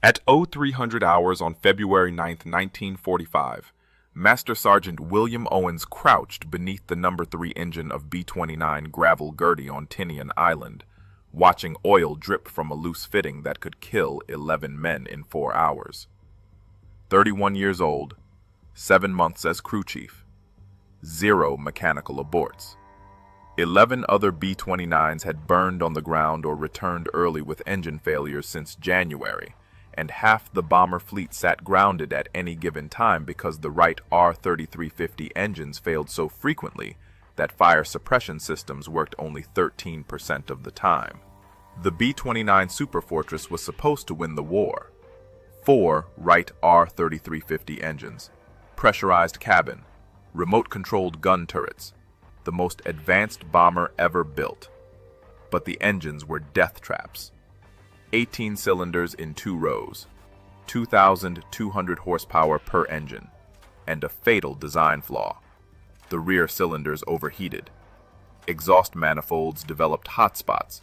At 0300 hours on February 9, 1945, Master Sergeant William Owens crouched beneath the No. 3 engine of B-29 Gravel Gertie on Tinian Island, watching oil drip from a loose fitting that could kill 11 men in 4 hours. 31 years old, 7 months as crew chief, 0 mechanical aborts. 11 other B-29s had burned on the ground or returned early with engine failures since January, and half the bomber fleet sat grounded at any given time because the Wright R-3350 engines failed so frequently that fire suppression systems worked only 13% of the time. The B-29 Superfortress was supposed to win the war. 4 Wright R-3350 engines, pressurized cabin, remote-controlled gun turrets, the most advanced bomber ever built. But the engines were death traps. 18 cylinders in 2 rows, 2,200 horsepower per engine, and a fatal design flaw. The rear cylinders overheated. Exhaust manifolds developed hot spots.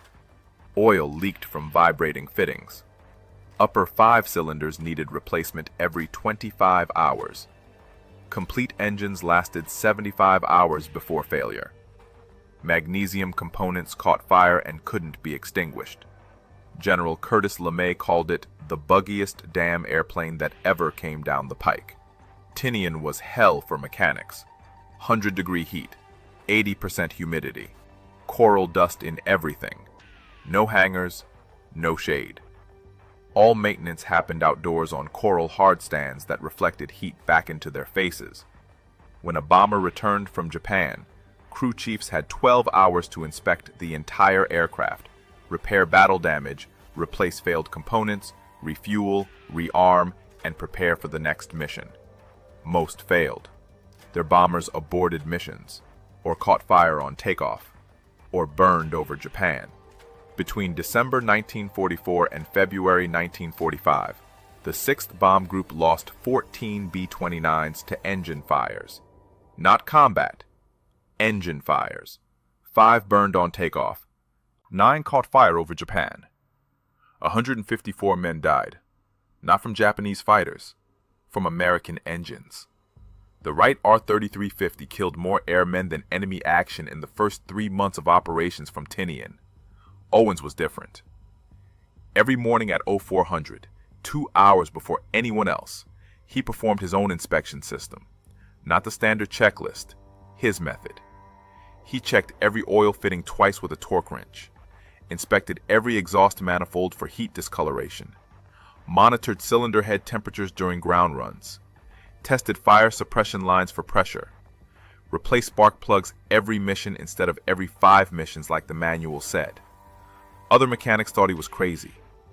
Oil leaked from vibrating fittings. Upper 5 cylinders needed replacement every 25 hours. Complete engines lasted 75 hours before failure. Magnesium components caught fire and couldn't be extinguished. General Curtis LeMay called it the buggiest damn airplane that ever came down the pike. Tinian was hell for mechanics. 100-degree heat, 80% humidity, coral dust in everything. No hangars, no shade. All maintenance happened outdoors on coral hardstands that reflected heat back into their faces. When a bomber returned from Japan, crew chiefs had 12 hours to inspect the entire aircraft, repair battle damage, replace failed components, refuel, rearm, and prepare for the next mission. Most failed. Their bombers aborted missions, or caught fire on takeoff, or burned over Japan. Between December 1944 and February 1945, the 6th Bomb Group lost 14 B-29s to engine fires. Not combat, engine fires. 5 burned on takeoff. 9 caught fire over Japan. 154 men died, not from Japanese fighters, from American engines. The Wright R-3350 killed more airmen than enemy action in the first 3 months of operations from Tinian. Owens was different. Every morning at 0400, 2 hours before anyone else, he performed his own inspection system. Not the standard checklist, his method. He checked every oil fitting twice with a torque wrench, inspected every exhaust manifold for heat discoloration, monitored cylinder head temperatures during ground runs, tested fire suppression lines for pressure, replaced spark plugs every mission instead of every 5 missions like the manual said. Other mechanics thought he was crazy,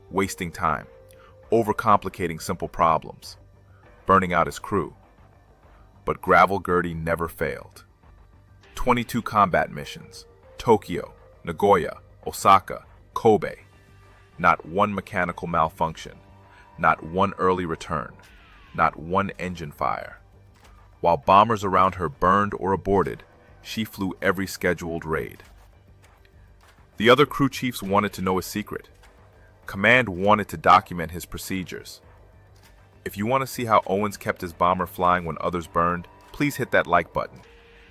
wasting time, overcomplicating simple problems, burning out his crew. But Gravel Gertie never failed. 22 combat missions, Tokyo, Nagoya, Osaka, Kobe. Not one mechanical malfunction, not one early return, not one engine fire. While bombers around her burned or aborted, she flew every scheduled raid. The other crew chiefs wanted to know his secret. Command wanted to document his procedures. If you want to see how Owens kept his bomber flying when others burned, please hit that like button.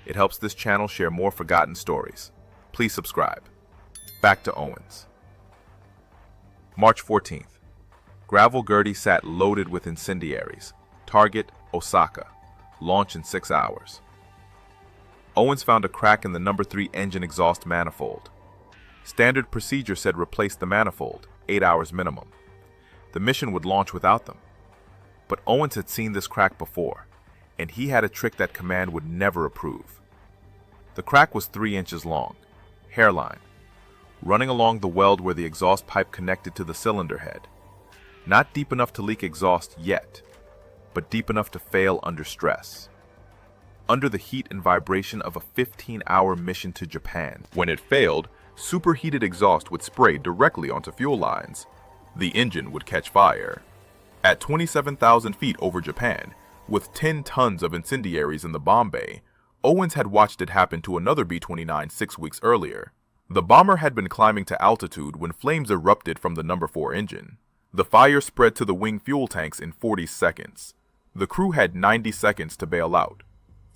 It helps this channel share more forgotten stories. Please subscribe. Back to Owens. March 14th. Gravel Gertie sat loaded with incendiaries. Target, Osaka. Launch in 6 hours. Owens found a crack in the No. 3 engine exhaust manifold. Standard procedure said replace the manifold, 8 hours minimum. The mission would launch without them. But Owens had seen this crack before, and he had a trick that command would never approve. The crack was 3 inches long, hairline, running along the weld where the exhaust pipe connected to the cylinder head. Not deep enough to leak exhaust yet, but deep enough to fail under stress. Under the heat and vibration of a 15-hour mission to Japan. When it failed, superheated exhaust would spray directly onto fuel lines. The engine would catch fire. At 27,000 feet over Japan, with 10 tons of incendiaries in the bomb bay, Owens had watched it happen to another B-29 6 weeks earlier. The bomber had been climbing to altitude when flames erupted from the No. 4 engine. The fire spread to the wing fuel tanks in 40 seconds. The crew had 90 seconds to bail out.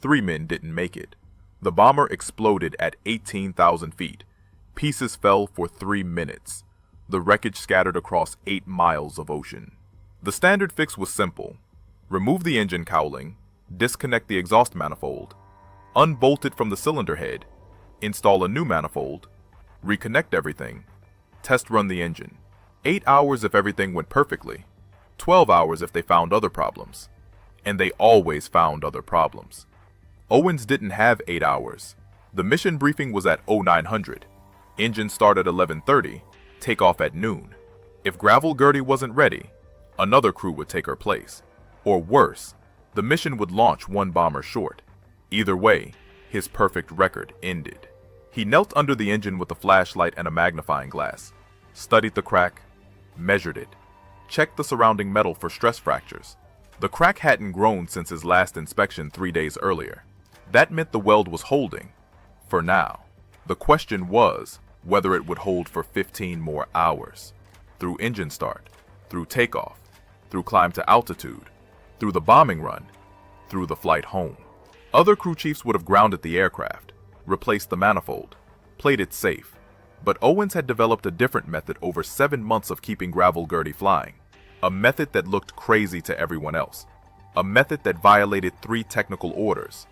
3 men didn't make it. The bomber exploded at 18,000 feet. Pieces fell for 3 minutes. The wreckage scattered across 8 miles of ocean. The standard fix was simple. Remove the engine cowling, disconnect the exhaust manifold, unbolt it from the cylinder head, install a new manifold, reconnect everything, test run the engine. 8 hours if everything went perfectly, 12 hours if they found other problems. And they always found other problems. Owens didn't have 8 hours. The mission briefing was at 0900. Engine start at 11:30, takeoff at noon. If Gravel Gertie wasn't ready, another crew would take her place. Or worse, the mission would launch 1 bomber short. Either way, his perfect record ended. He knelt under the engine with a flashlight and a magnifying glass, studied the crack, measured it, checked the surrounding metal for stress fractures. The crack hadn't grown since his last inspection 3 days earlier. That meant the weld was holding, for now. The question was whether it would hold for 15 more hours. Through engine start, through takeoff, through climb to altitude, through the bombing run, through the flight home. Other crew chiefs would have grounded the aircraft, replaced the manifold, played it safe. But Owens had developed a different method over 7 months of keeping Gravel Gertie flying. A method that looked crazy to everyone else. A method that violated 3 technical orders.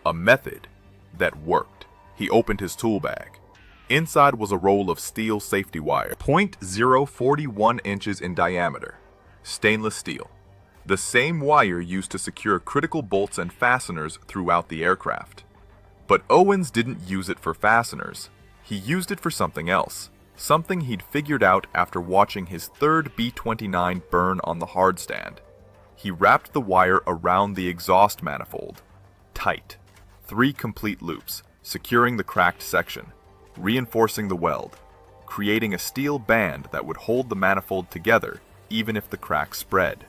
A method that worked. He opened his tool bag. Inside was a roll of steel safety wire, 0.041 inches in diameter. Stainless steel. The same wire used to secure critical bolts and fasteners throughout the aircraft. But Owens didn't use it for fasteners. He used it for something else. Something he'd figured out after watching his 3rd B-29 burn on the hardstand. He wrapped the wire around the exhaust manifold. Tight. 3 complete loops, securing the cracked section, reinforcing the weld, creating a steel band that would hold the manifold together even if the crack spread.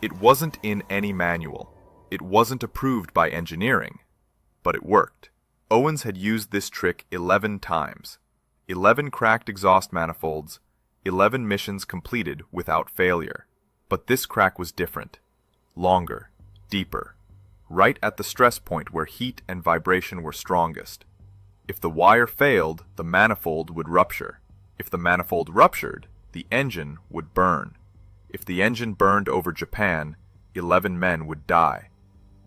It wasn't in any manual. It wasn't approved by engineering. But it worked. Owens had used this trick 11 times. 11 cracked exhaust manifolds, 11 missions completed without failure. But this crack was different. Longer, deeper, right at the stress point where heat and vibration were strongest. If the wire failed, the manifold would rupture. If the manifold ruptured, the engine would burn. If the engine burned over Japan, 11 men would die.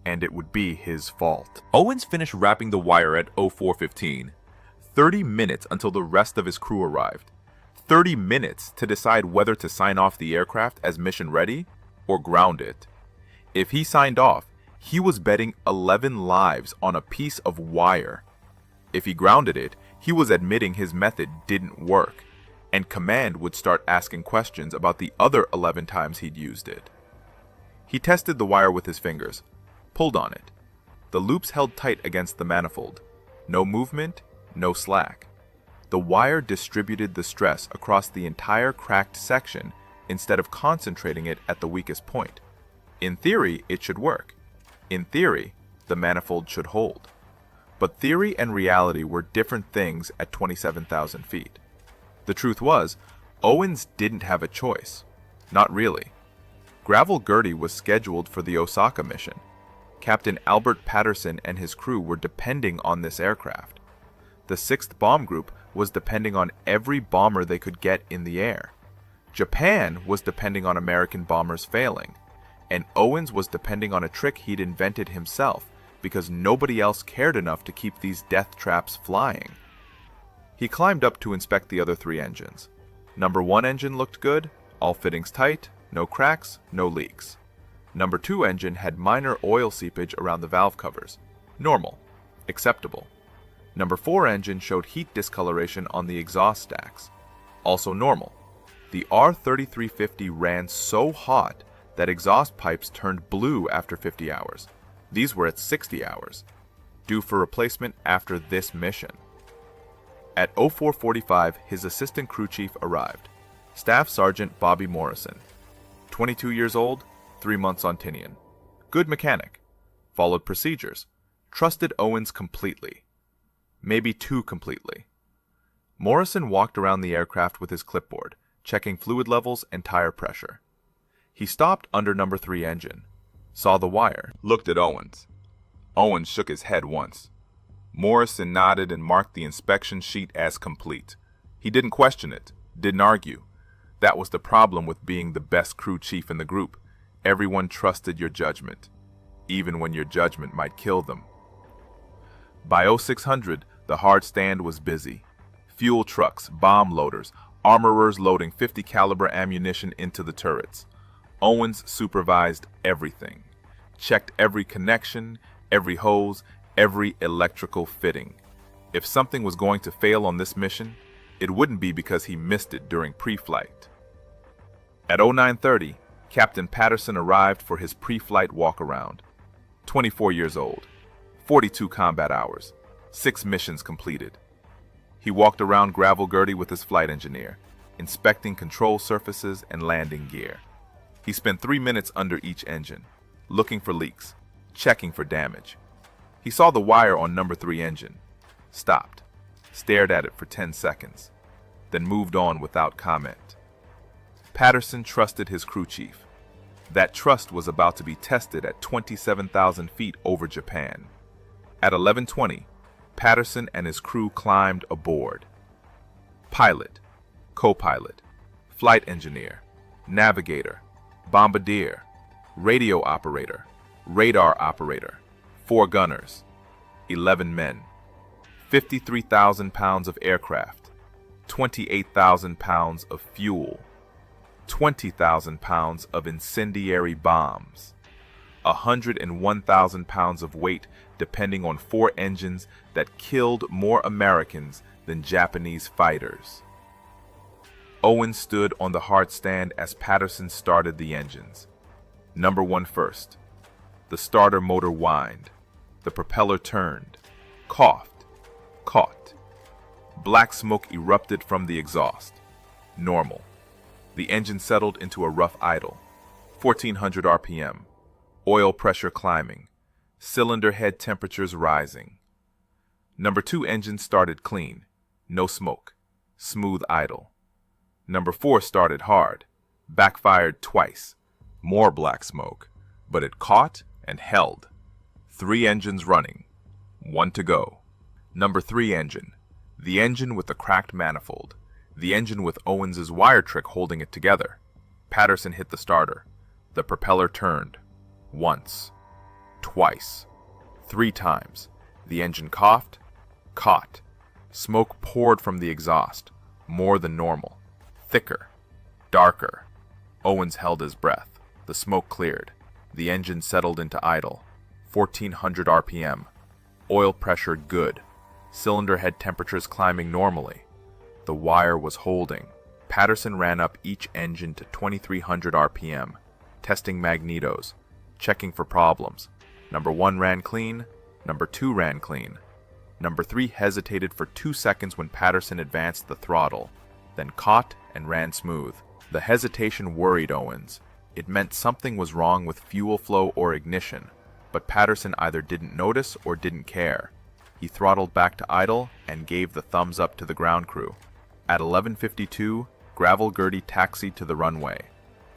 And it would be his fault. Owens finished wrapping the wire at 04:15. 30 minutes until the rest of his crew arrived. 30 minutes to decide whether to sign off the aircraft as mission ready or ground it. If he signed off, he was betting 11 lives on a piece of wire. If he grounded it, he was admitting his method didn't work, and command would start asking questions about the other 11 times he'd used it. He tested the wire with his fingers, pulled on it. The loops held tight against the manifold. No movement, no slack. The wire distributed the stress across the entire cracked section instead of concentrating it at the weakest point. In theory, it should work. In theory, the manifold should hold. But theory and reality were different things at 27,000 feet. The truth was, Owens didn't have a choice. Not really. Gravel Gertie was scheduled for the Osaka mission. Captain Albert Patterson and his crew were depending on this aircraft. The 6th Bomb Group was depending on every bomber they could get in the air. Japan was depending on American bombers failing. And Owens was depending on a trick he'd invented himself because nobody else cared enough to keep these death traps flying. He climbed up to inspect the other 3 engines. Number 1 engine looked good, all fittings tight, no cracks, no leaks. Number 2 engine had minor oil seepage around the valve covers. Normal. Acceptable. Number 4 engine showed heat discoloration on the exhaust stacks. Also normal. The R3350 ran so hot that exhaust pipes turned blue after 50 hours. These were at 60 hours. Due for replacement after this mission. At 04:45, his assistant crew chief arrived. Staff Sergeant Bobby Morrison. 22 years old, 3 months on Tinian. Good mechanic. Followed procedures. Trusted Owens completely. Maybe too completely. Morrison walked around the aircraft with his clipboard, checking fluid levels and tire pressure. He stopped under number 3 engine, saw the wire, looked at Owens. Owens shook his head once. Morrison nodded and marked the inspection sheet as complete. He didn't question it, didn't argue. That was the problem with being the best crew chief in the group. Everyone trusted your judgment, even when your judgment might kill them. By 0600, the hard stand was busy. Fuel trucks, bomb loaders, armorers loading 50 caliber ammunition into the turrets. Owens supervised everything, checked every connection, every hose, every electrical fitting. If something was going to fail on this mission, it wouldn't be because he missed it during pre-flight. At 0930, Captain Patterson arrived for his pre-flight walk-around. 24 years old, 42 combat hours, 6 missions completed. He walked around Gravel Gertie with his flight engineer, inspecting control surfaces and landing gear. He spent 3 minutes under each engine, looking for leaks, checking for damage. He saw the wire on number 3 engine, stopped, stared at it for 10 seconds, then moved on without comment. Patterson trusted his crew chief. That trust was about to be tested at 27,000 feet over Japan. At 11:20, Patterson and his crew climbed aboard. Pilot, co-pilot, flight engineer, navigator, bombardier, radio operator, radar operator, 4 gunners, 11 men, 53,000 pounds of aircraft, 28,000 pounds of fuel, 20,000 pounds of incendiary bombs, 101,000 pounds of weight depending on 4 engines that killed more Americans than Japanese fighters. Owens stood on the hard stand as Patterson started the engines. Number 1 first. The starter motor whined. The propeller turned, coughed, caught. Black smoke erupted from the exhaust. Normal. The engine settled into a rough idle. 1400 RPM. Oil pressure climbing. Cylinder head temperatures rising. Number 2 engine started clean. No smoke. Smooth idle. Number 4 started hard. Backfired twice. More black smoke. But it caught and held. 3 engines running. 1 to go. Number 3 engine. The engine with the cracked manifold. The engine with Owens's wire trick holding it together. Patterson hit the starter. The propeller turned. Once. Twice. 3 times. The engine coughed. Caught. Smoke poured from the exhaust. More than normal. Thicker. Darker. Owens held his breath. The smoke cleared. The engine settled into idle. 1400 RPM. Oil pressure good. Cylinder head temperatures climbing normally. The wire was holding. Patterson ran up each engine to 2300 RPM, testing magnetos, checking for problems. Number 1 ran clean. Number 2 ran clean. Number 3 hesitated for 2 seconds when Patterson advanced the throttle, then caught and ran smooth. The hesitation worried Owens. It meant something was wrong with fuel flow or ignition, but Patterson either didn't notice or didn't care. He throttled back to idle and gave the thumbs up to the ground crew. At 11:52, Gravel Gertie taxied to the runway.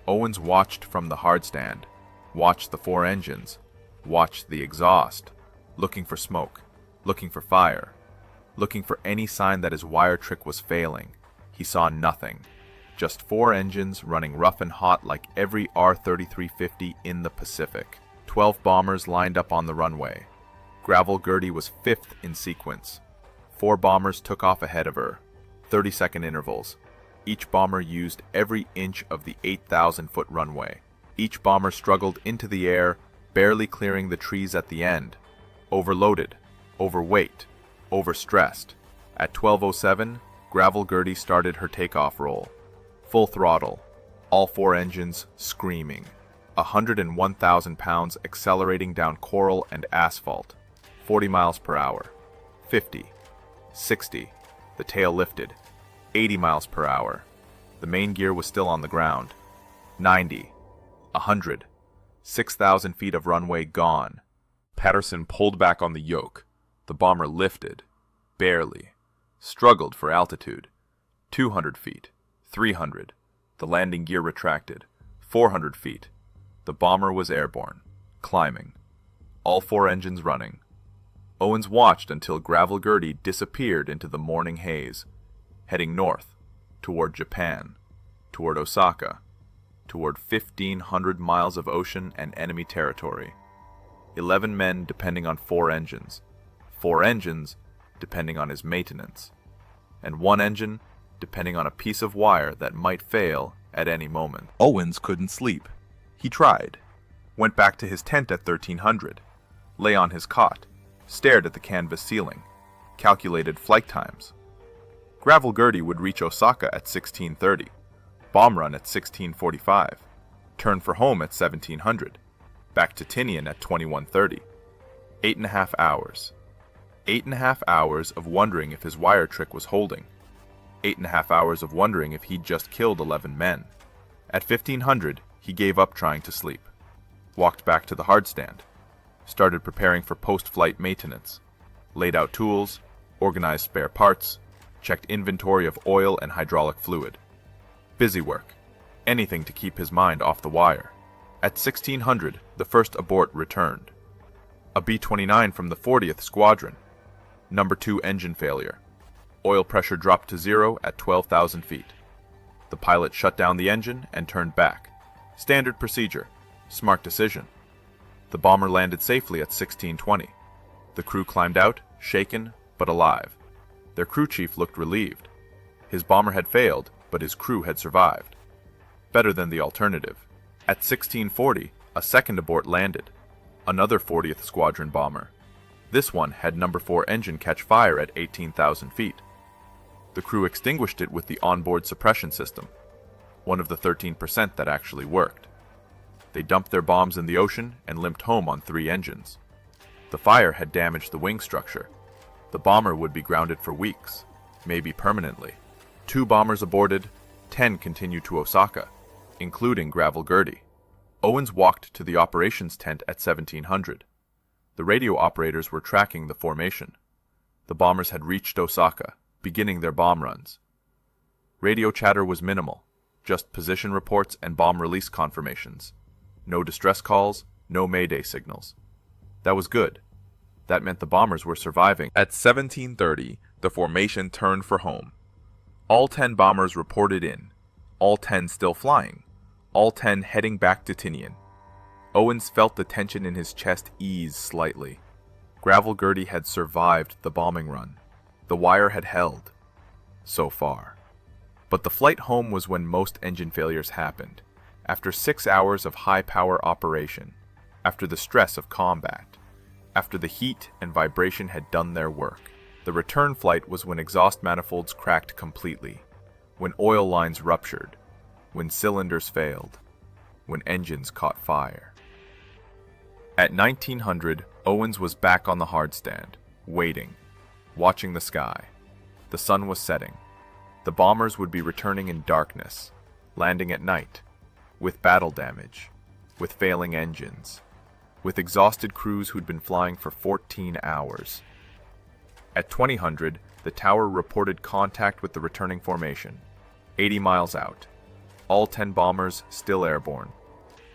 Owens watched from the hard stand, watched the 4 engines, watched the exhaust, looking for smoke, looking for fire, looking for any sign that his wire trick was failing. He saw nothing. Just 4 engines running rough and hot like every R-3350 in the Pacific. 12 bombers lined up on the runway. Gravel Gertie was 5th in sequence. 4 bombers took off ahead of her. 30-second intervals. Each bomber used every inch of the 8,000-foot runway. Each bomber struggled into the air, barely clearing the trees at the end. Overloaded, overweight, overstressed. At 12:07, Gravel Gertie started her takeoff roll. Full throttle. All 4 engines screaming. 101,000 pounds accelerating down coral and asphalt. 40 miles per hour. 50. 60. The tail lifted. 80 miles per hour. The main gear was still on the ground. 90. 100. 6,000 feet of runway gone. Patterson pulled back on the yoke. The bomber lifted. Barely. Struggled for altitude. 200 feet. 300. The landing gear retracted. 400 feet. The bomber was airborne, climbing. All 4 engines running. Owens watched until Gravel Gertie disappeared into the morning haze, heading north, toward Japan, toward Osaka, toward 1,500 miles of ocean and enemy territory. 11 men depending on 4 engines. 4 engines depending on his maintenance. And 1 engine depending on a piece of wire that might fail at any moment. Owens couldn't sleep. He tried. Went back to his tent at 1300. Lay on his cot. Stared at the canvas ceiling. Calculated flight times. Gravel Gertie would reach Osaka at 1630. Bomb run at 1645. Turn for home at 1700. Back to Tinian at 2130. 8.5 hours. 8.5 hours of wondering if his wire trick was holding. 8.5 hours of wondering if he'd just killed 11 men. At 1500, he gave up trying to sleep. Walked back to the hardstand. Started preparing for post-flight maintenance. Laid out tools, organized spare parts, checked inventory of oil and hydraulic fluid. Busy work. Anything to keep his mind off the wire. At 1600, the first abort returned. A B-29 from the 40th Squadron. Number 2 engine failure. Oil pressure dropped to 0 at 12,000 feet. The pilot shut down the engine and turned back. Standard procedure. Smart decision. The bomber landed safely at 1620. The crew climbed out, shaken but alive. Their crew chief looked relieved. His bomber had failed, but his crew had survived. Better than the alternative. At 1640, a second abort landed. Another 40th Squadron bomber. This one had number 4 engine catch fire at 18,000 feet. The crew extinguished it with the onboard suppression system, one of the 13% that actually worked. They dumped their bombs in the ocean and limped home on 3 engines. The fire had damaged the wing structure. The bomber would be grounded for weeks, maybe permanently. 2 bombers aborted, 10 continued to Osaka, including Gravel Gertie. Owens walked to the operations tent at 1700. The radio operators were tracking the formation. The bombers had reached Osaka, beginning their bomb runs. Radio chatter was minimal, just position reports and bomb release confirmations. No distress calls, no mayday signals. That was good. That meant the bombers were surviving. At 1730, the formation turned for home. All 10 bombers reported in. All 10 still flying. All 10 heading back to Tinian. Owens felt the tension in his chest ease slightly. Gravel Gertie had survived the bombing run. The wire had held. So far. But the flight home was when most engine failures happened. After 6 hours of high-power operation. After the stress of combat. After the heat and vibration had done their work. The return flight was when exhaust manifolds cracked completely. When oil lines ruptured. When cylinders failed. When engines caught fire. At 1900, Owens was back on the hardstand, waiting, watching the sky. The sun was setting. The bombers would be returning in darkness, landing at night, with battle damage, with failing engines, with exhausted crews who'd been flying for 14 hours. At 2000, the tower reported contact with the returning formation, 80 miles out. All 10 bombers still airborne.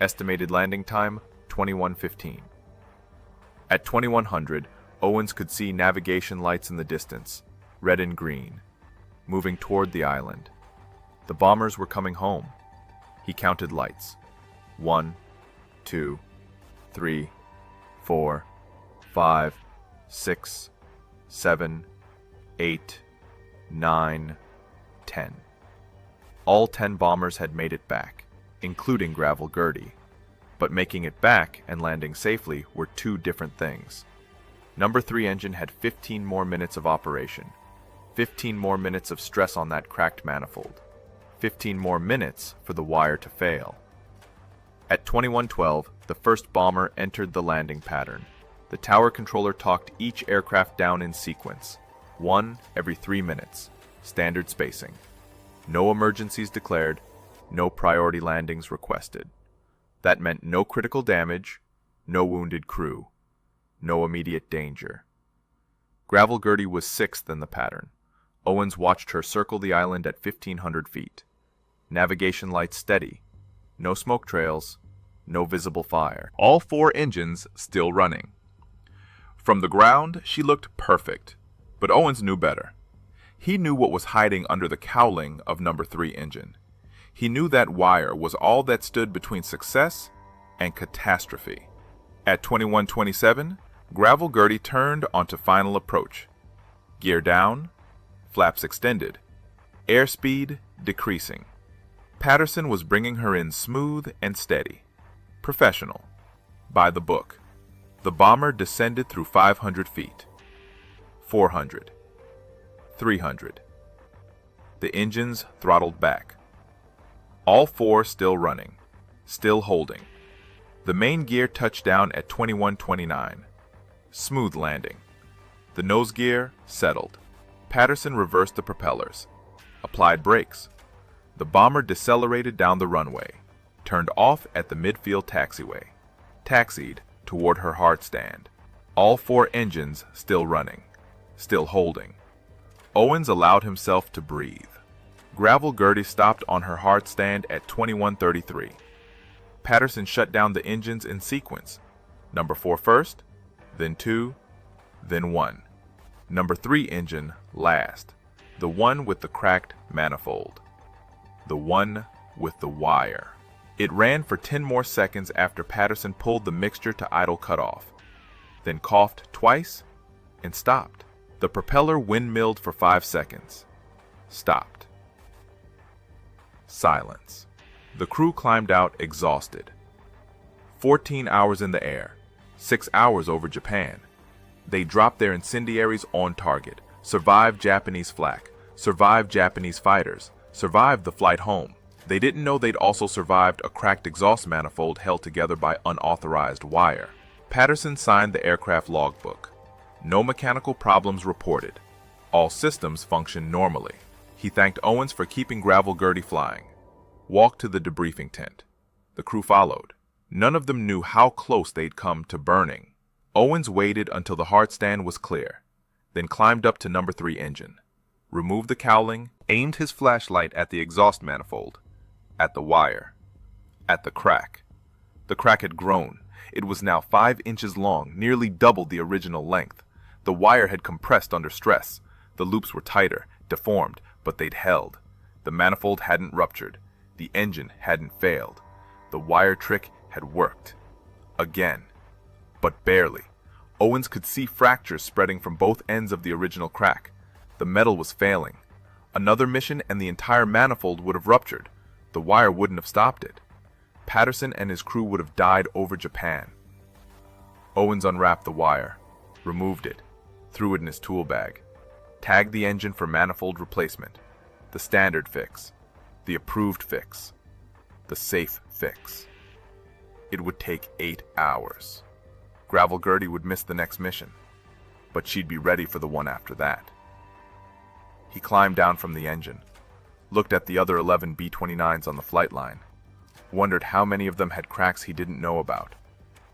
Estimated landing time, 21:15. At 2100, Owens could see navigation lights in the distance, red and green, moving toward the island. The bombers were coming home. He counted lights. 1, 2, 3, 4, 5, 6, 7, 8, 9, 10. All 10 bombers had made it back, including Gravel Gertie. But making it back and landing safely were 2 different things. Number 3 engine had 15 more minutes of operation. 15 more minutes of stress on that cracked manifold. 15 more minutes for the wire to fail. At 2112, the first bomber entered the landing pattern. The tower controller talked each aircraft down in sequence. 1 every 3 minutes. Standard spacing. No emergencies declared. No priority landings requested. That meant no critical damage, no wounded crew, no immediate danger. Gravel Gertie was 6th in the pattern. Owens watched her circle the island at 1,500 feet. Navigation lights steady. No smoke trails. No visible fire. All 4 engines still running. From the ground, she looked perfect. But Owens knew better. He knew what was hiding under the cowling of number 3 engine. He knew that wire was all that stood between success and catastrophe. At 21:27, Gravel Gertie turned onto final approach. Gear down, flaps extended, airspeed decreasing. Patterson was bringing her in smooth and steady. Professional. By the book. The bomber descended through 500 feet. 400. 300. The engines throttled back. All 4 still running, still holding. The main gear touched down at 21:29. Smooth landing. The nose gear settled. Patterson reversed the propellers, applied brakes. The bomber decelerated down the runway, turned off at the midfield taxiway, taxied toward her hard stand. All 4 engines still running, still holding. Owens allowed himself to breathe. Gravel Gertie stopped on her hard stand at 21:33. Patterson shut down the engines in sequence. Number 4 first, then 2, then 1. Number 3 engine last. The one with the cracked manifold. The one with the wire. It ran for 10 more seconds after Patterson pulled the mixture to idle cutoff, then coughed twice and stopped. The propeller windmilled for 5 seconds. Stopped. Silence. The crew climbed out exhausted. 14 hours in the air, 6 hours over Japan. They dropped their incendiaries on target, survived Japanese flak, survived Japanese fighters, survived the flight home. They didn't know they'd also survived a cracked exhaust manifold held together by unauthorized wire. Patterson signed the aircraft logbook. No mechanical problems reported. All systems functioned normally. He thanked Owens for keeping Gravel Gertie flying. Walked to the debriefing tent. The crew followed. None of them knew how close they'd come to burning. Owens waited until the hard stand was clear, then climbed up to number 3 engine, removed the cowling, aimed his flashlight at the exhaust manifold, at the wire, at the crack. The crack had grown. It was now 5 inches long, nearly double the original length. The wire had compressed under stress. The loops were tighter, deformed, but they'd held. The manifold hadn't ruptured. The engine hadn't failed. The wire trick had worked. Again. But barely. Owens could see fractures spreading from both ends of the original crack. The metal was failing. Another mission and the entire manifold would have ruptured. The wire wouldn't have stopped it. Patterson and his crew would have died over Japan. Owens unwrapped the wire, removed it, threw it in his tool bag, tagged the engine for manifold replacement, the standard fix, the approved fix, the safe fix. It would take 8 hours. Gravel Gertie would miss the next mission, but she'd be ready for the one after that. He climbed down from the engine, looked at the other 11 B-29s on the flight line, wondered how many of them had cracks he didn't know about,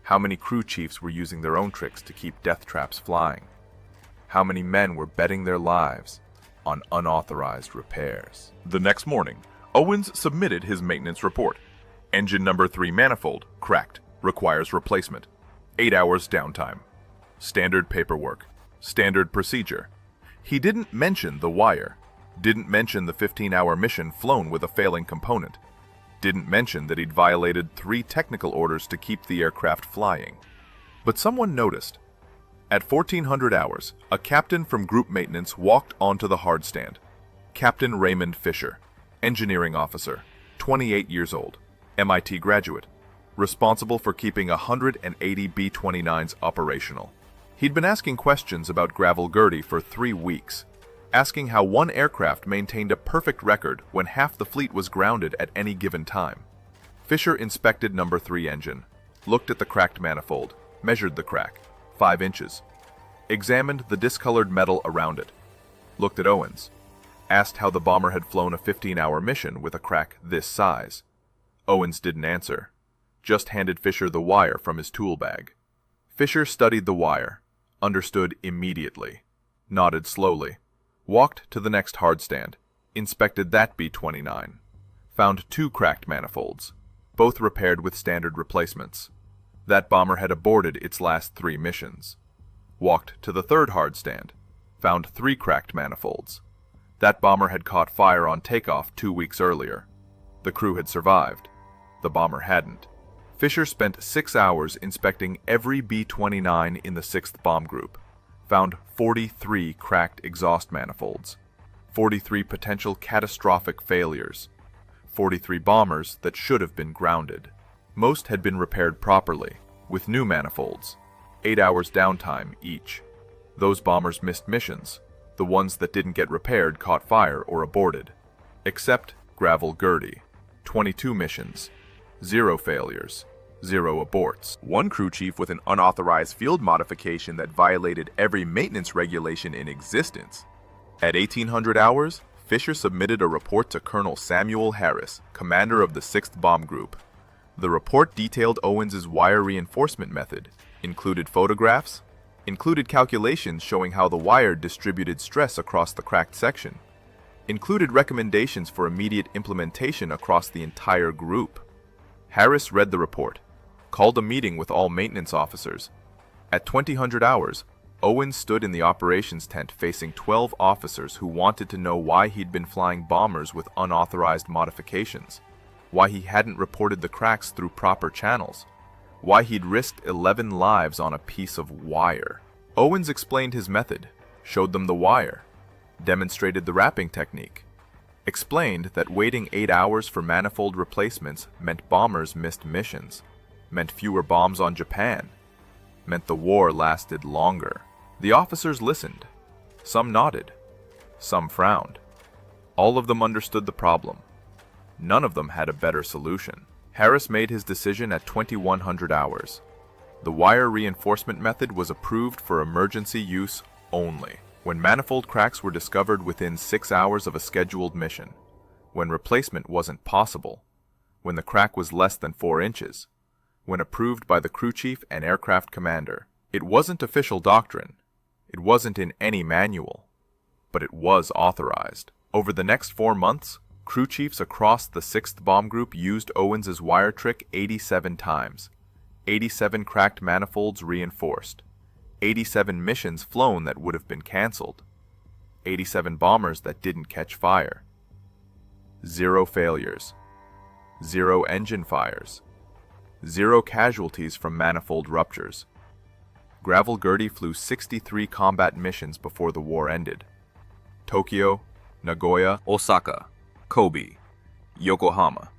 how many crew chiefs were using their own tricks to keep death traps flying, how many men were betting their lives on unauthorized repairs. The next morning, Owens submitted his maintenance report. Engine number 3 manifold cracked, requires replacement. 8 hours downtime. Standard paperwork. Standard procedure. He didn't mention the wire. Didn't mention the 15-hour mission flown with a failing component. Didn't mention that he'd violated 3 technical orders to keep the aircraft flying. But someone noticed. At 1400 hours, a captain from group maintenance walked onto the hard stand. Captain Raymond Fisher, engineering officer, 28 years old, MIT graduate, responsible for keeping 180 B-29s operational. He'd been asking questions about Gravel Gertie for 3 weeks, asking how one aircraft maintained a perfect record when half the fleet was grounded at any given time. Fisher inspected number 3 engine, looked at the cracked manifold, measured the crack, 5 inches, examined the discolored metal around it, looked at Owens, asked how the bomber had flown a 15-hour mission with a crack this size. Owens didn't answer, just handed Fisher the wire from his tool bag. Fisher studied the wire, understood immediately, nodded slowly, walked to the next hard stand, inspected that B-29, Found 2 cracked manifolds, both repaired with standard replacements. That bomber had aborted its last 3 missions. Walked to the 3rd hard stand. Found 3 cracked manifolds. That bomber had caught fire on takeoff 2 weeks earlier. The crew had survived. The bomber hadn't. Fisher spent 6 hours inspecting every B-29 in the 6th bomb group. Found 43 cracked exhaust manifolds. 43 potential catastrophic failures. 43 bombers that should have been grounded. Most had been repaired properly, with new manifolds. 8 hours downtime each. Those bombers missed missions. The ones that didn't get repaired caught fire or aborted. Except Gravel Gertie. 22 missions. 0 failures. 0 aborts. 1 crew chief with an unauthorized field modification that violated every maintenance regulation in existence. At 1800 hours, Fisher submitted a report to Colonel Samuel Harris, commander of the 6th Bomb Group. The report detailed Owens's wire reinforcement method, included photographs, included calculations showing how the wire distributed stress across the cracked section, included recommendations for immediate implementation across the entire group. Harris read the report, called a meeting with all maintenance officers. At 2000 hours, Owens stood in the operations tent facing 12 officers who wanted to know why he'd been flying bombers with unauthorized modifications, why he hadn't reported the cracks through proper channels, why he'd risked 11 lives on a piece of wire. Owens explained his method, showed them the wire, demonstrated the wrapping technique, explained that waiting 8 hours for manifold replacements meant bombers missed missions, meant fewer bombs on Japan, meant the war lasted longer. The officers listened. Some nodded. Some frowned. All of them understood the problem. None of them had a better solution. Harris made his decision at 2100 hours. The wire reinforcement method was approved for emergency use only. When manifold cracks were discovered within 6 hours of a scheduled mission, when replacement wasn't possible, when the crack was less than 4 inches, when approved by the crew chief and aircraft commander. It wasn't official doctrine. It wasn't in any manual. But it was authorized. Over the next 4 months, crew chiefs across the 6th Bomb Group used Owens's wire trick 87 times. 87 cracked manifolds reinforced. 87 missions flown that would have been canceled. 87 bombers that didn't catch fire. 0 failures. 0 engine fires. 0 casualties from manifold ruptures. Gravel Gertie flew 63 combat missions before the war ended. Tokyo, Nagoya, Osaka, Kobe, Yokohama.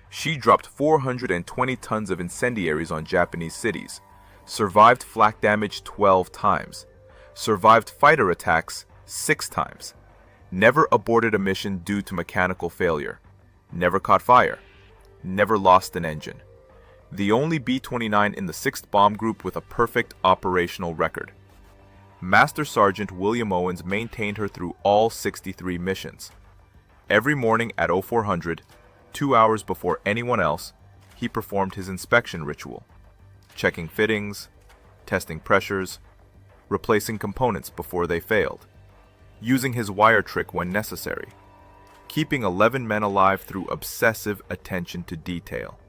She dropped 420 tons of incendiaries on Japanese cities, survived flak damage 12 times, survived fighter attacks 6 times, never aborted a mission due to mechanical failure, never caught fire, never lost an engine. The only B-29 in the 6th Bomb Group with a perfect operational record. Master Sergeant William Owens maintained her through all 63 missions. Every morning at 0400, 2 hours before anyone else, he performed his inspection ritual, checking fittings, testing pressures, replacing components before they failed, using his wire trick when necessary, keeping 11 men alive through obsessive attention to detail.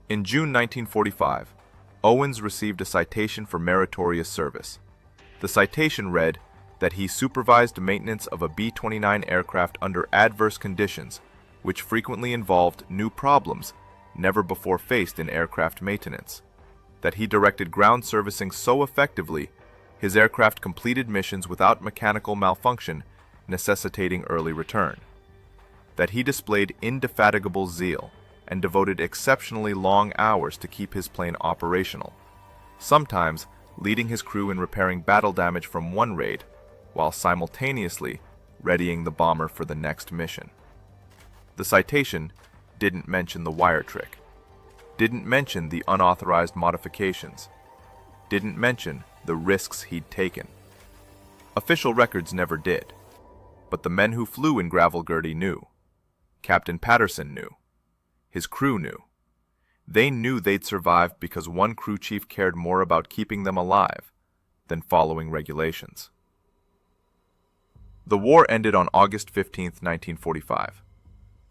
In June 1945, Owens received a citation for meritorious service. The citation read that he supervised maintenance of a B-29 aircraft under adverse conditions, which frequently involved new problems never before faced in aircraft maintenance. That he directed ground servicing so effectively, his aircraft completed missions without mechanical malfunction necessitating early return. That he displayed indefatigable zeal and devoted exceptionally long hours to keep his plane operational, sometimes leading his crew in repairing battle damage from one raid, while simultaneously readying the bomber for the next mission. The citation didn't mention the wire trick, didn't mention the unauthorized modifications, didn't mention the risks he'd taken. Official records never did, but the men who flew in Gravel Gertie knew. Captain Patterson knew. His crew knew. They knew they'd survive because one crew chief cared more about keeping them alive than following regulations. The war ended on August 15, 1945.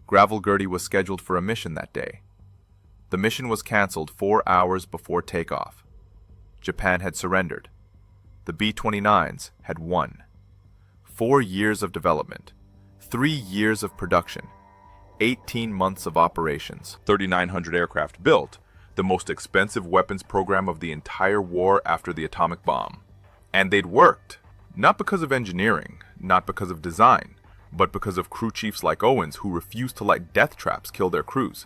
Gravel Gertie was scheduled for a mission that day. The mission was canceled 4 hours before takeoff. Japan had surrendered. The B-29s had won. 4 years of development, 3 years of production, 18 months of operations, 3,900 aircraft built, the most expensive weapons program of the entire war after the atomic bomb. And they'd worked, not because of engineering, not because of design, but because of crew chiefs like Owens who refused to let death traps kill their crews.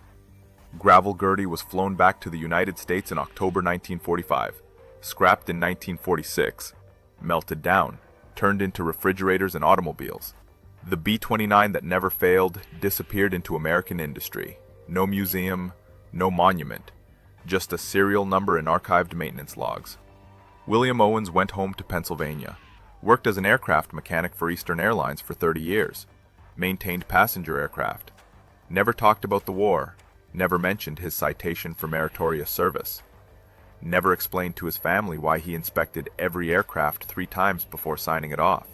Gravel Gertie was flown back to the United States in October 1945, scrapped in 1946, melted down, turned into refrigerators and automobiles. The B-29 that never failed disappeared into American industry. No museum, no monument, just a serial number in archived maintenance logs. William Owens went home to Pennsylvania, worked as an aircraft mechanic for Eastern Airlines for 30 years, maintained passenger aircraft, never talked about the war, never mentioned his citation for meritorious service, never explained to his family why he inspected every aircraft 3 times before signing it off.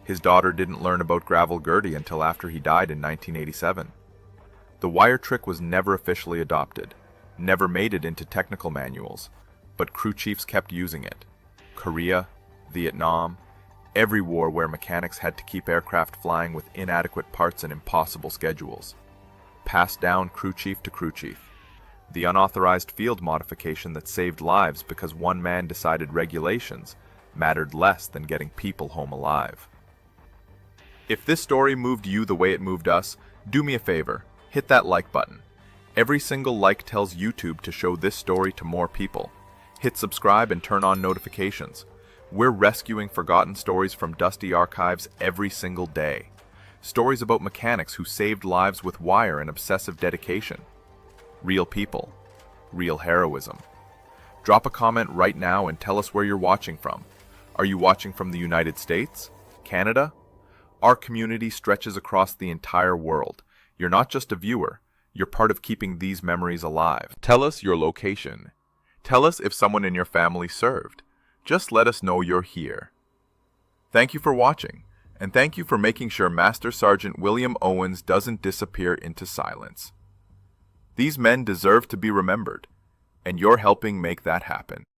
His daughter didn't learn about Gravel Gertie until after he died in 1987. The wire trick was never officially adopted, never made it into technical manuals, but crew chiefs kept using it. Korea, Vietnam, every war where mechanics had to keep aircraft flying with inadequate parts and impossible schedules. Passed down crew chief to crew chief. The unauthorized field modification that saved lives because one man decided regulations mattered less than getting people home alive. If this story moved you the way it moved us, do me a favor, hit that like button. Every single like tells YouTube to show this story to more people. Hit subscribe and turn on notifications. We're rescuing forgotten stories from dusty archives every single day. Stories about mechanics who saved lives with wire and obsessive dedication. Real people. Real heroism. Drop a comment right now and tell us where you're watching from. Are you watching from the United States? Canada? Our community stretches across the entire world. You're not just a viewer, you're part of keeping these memories alive. Tell us your location. Tell us if someone in your family served. Just let us know you're here. Thank you for watching, and thank you for making sure Master Sergeant William Owens doesn't disappear into silence. These men deserve to be remembered, and you're helping make that happen.